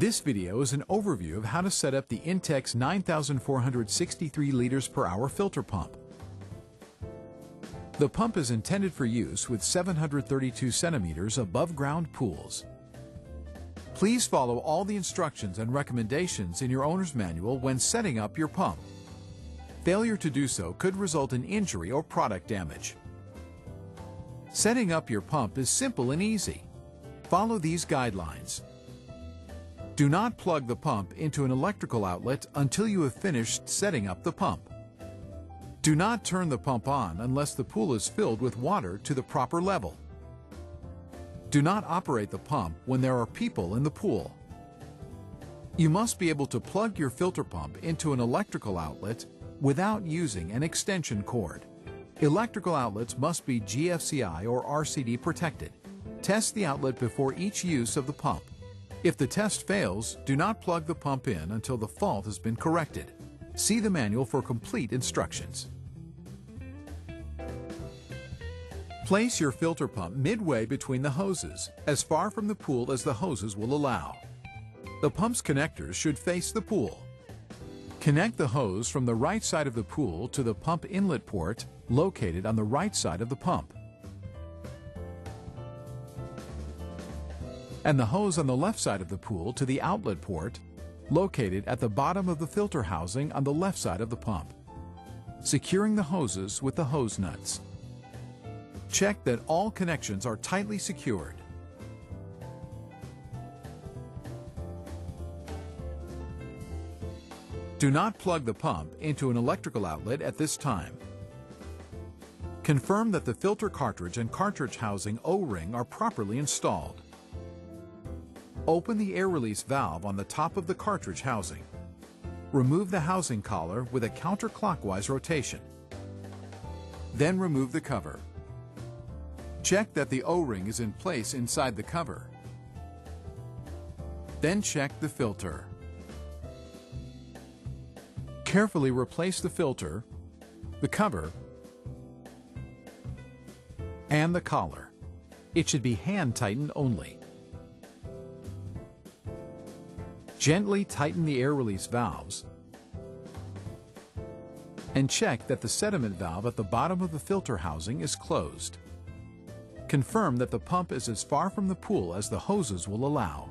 This video is an overview of how to set up the Intex 9463 liters per hour filter pump. The pump is intended for use with 732 centimeters above ground pools. Please follow all the instructions and recommendations in your owner's manual when setting up your pump. Failure to do so could result in injury or product damage. Setting up your pump is simple and easy. Follow these guidelines. Do not plug the pump into an electrical outlet until you have finished setting up the pump. Do not turn the pump on unless the pool is filled with water to the proper level. Do not operate the pump when there are people in the pool. You must be able to plug your filter pump into an electrical outlet without using an extension cord. Electrical outlets must be GFCI or RCD protected. Test the outlet before each use of the pump. If the test fails, do not plug the pump in until the fault has been corrected. See the manual for complete instructions. Place your filter pump midway between the hoses, as far from the pool as the hoses will allow. The pump's connectors should face the pool. Connect the hose from the right side of the pool to the pump inlet port located on the right side of the pump, and the hose on the left side of the pool to the outlet port located at the bottom of the filter housing on the left side of the pump, securing the hoses with the hose nuts. Check that all connections are tightly secured. Do not plug the pump into an electrical outlet at this time. Confirm that the filter cartridge and cartridge housing O-ring are properly installed. Open the air release valve on the top of the cartridge housing. Remove the housing collar with a counterclockwise rotation. Then remove the cover. Check that the O-ring is in place inside the cover. Then check the filter. Carefully replace the filter, the cover, and the collar. It should be hand-tightened only. Gently tighten the air release valves and check that the sediment valve at the bottom of the filter housing is closed. Confirm that the pump is as far from the pool as the hoses will allow.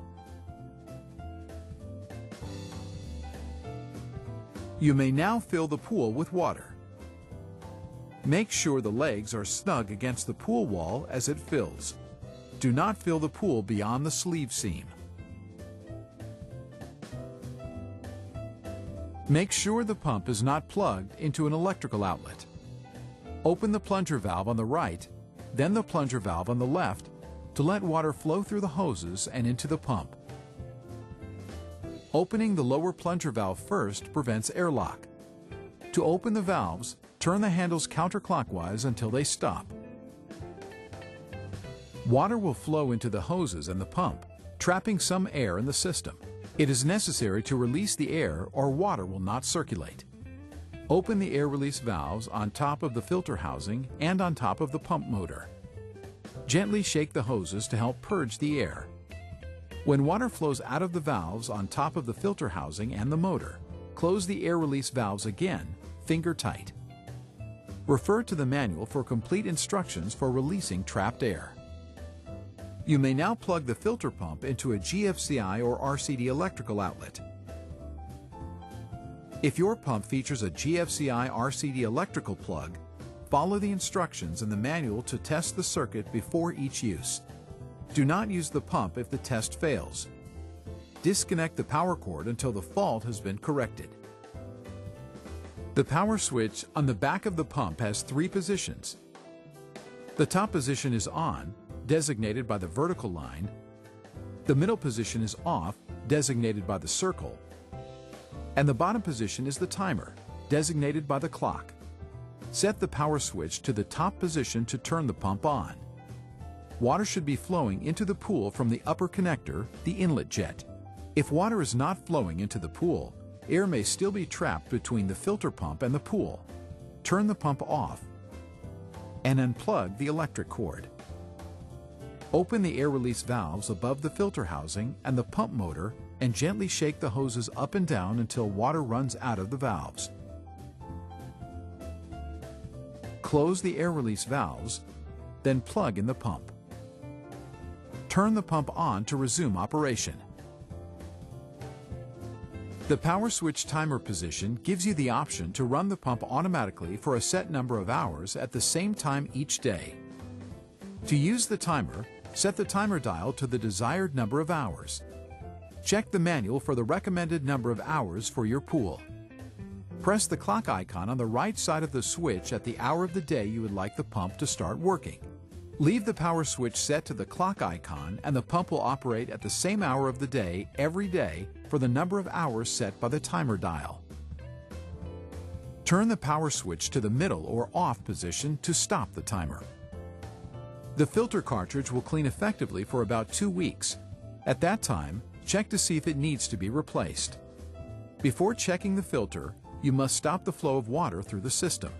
You may now fill the pool with water. Make sure the legs are snug against the pool wall as it fills. Do not fill the pool beyond the sleeve seam. Make sure the pump is not plugged into an electrical outlet. Open the plunger valve on the right, then the plunger valve on the left to let water flow through the hoses and into the pump. Opening the lower plunger valve first prevents airlock. To open the valves, turn the handles counterclockwise until they stop. Water will flow into the hoses and the pump, trapping some air in the system. It is necessary to release the air or water will not circulate. Open the air release valves on top of the filter housing and on top of the pump motor. Gently shake the hoses to help purge the air. When water flows out of the valves on top of the filter housing and the motor, close the air release valves again, finger tight. Refer to the manual for complete instructions for releasing trapped air. You may now plug the filter pump into a GFCI or RCD electrical outlet. If your pump features a GFCI RCD electrical plug, follow the instructions in the manual to test the circuit before each use. Do not use the pump if the test fails. Disconnect the power cord until the fault has been corrected. The power switch on the back of the pump has 3 positions. The top position is on, designated by the vertical line. The middle position is off, designated by the circle. And the bottom position is the timer, designated by the clock. Set the power switch to the top position to turn the pump on. Water should be flowing into the pool from the upper connector, the inlet jet. If water is not flowing into the pool, air may still be trapped between the filter pump and the pool. Turn the pump off and unplug the electric cord. Open the air release valves above the filter housing and the pump motor and gently shake the hoses up and down until water runs out of the valves. Close the air release valves, then plug in the pump. Turn the pump on to resume operation. The power switch timer position gives you the option to run the pump automatically for a set number of hours at the same time each day. To use the timer, set the timer dial to the desired number of hours. Check the manual for the recommended number of hours for your pool. Press the clock icon on the right side of the switch at the hour of the day you would like the pump to start working. Leave the power switch set to the clock icon and the pump will operate at the same hour of the day every day for the number of hours set by the timer dial. Turn the power switch to the middle or off position to stop the timer. The filter cartridge will clean effectively for about 2 weeks. At that time, check to see if it needs to be replaced. Before checking the filter, you must stop the flow of water through the system.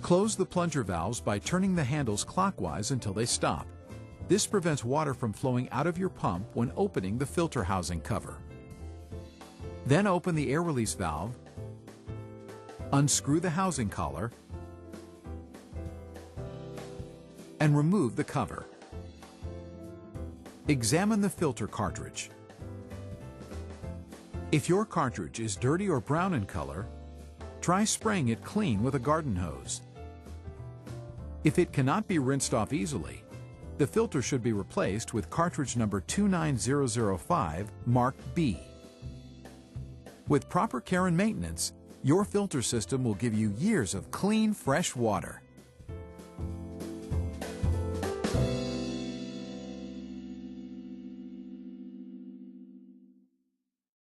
Close the plunger valves by turning the handles clockwise until they stop. This prevents water from flowing out of your pump when opening the filter housing cover. Then open the air release valve, unscrew the housing collar, and remove the cover. Examine the filter cartridge. If your cartridge is dirty or brown in color, try spraying it clean with a garden hose. If it cannot be rinsed off easily, the filter should be replaced with cartridge number 29005 marked B. With proper care and maintenance, your filter system will give you years of clean, fresh water.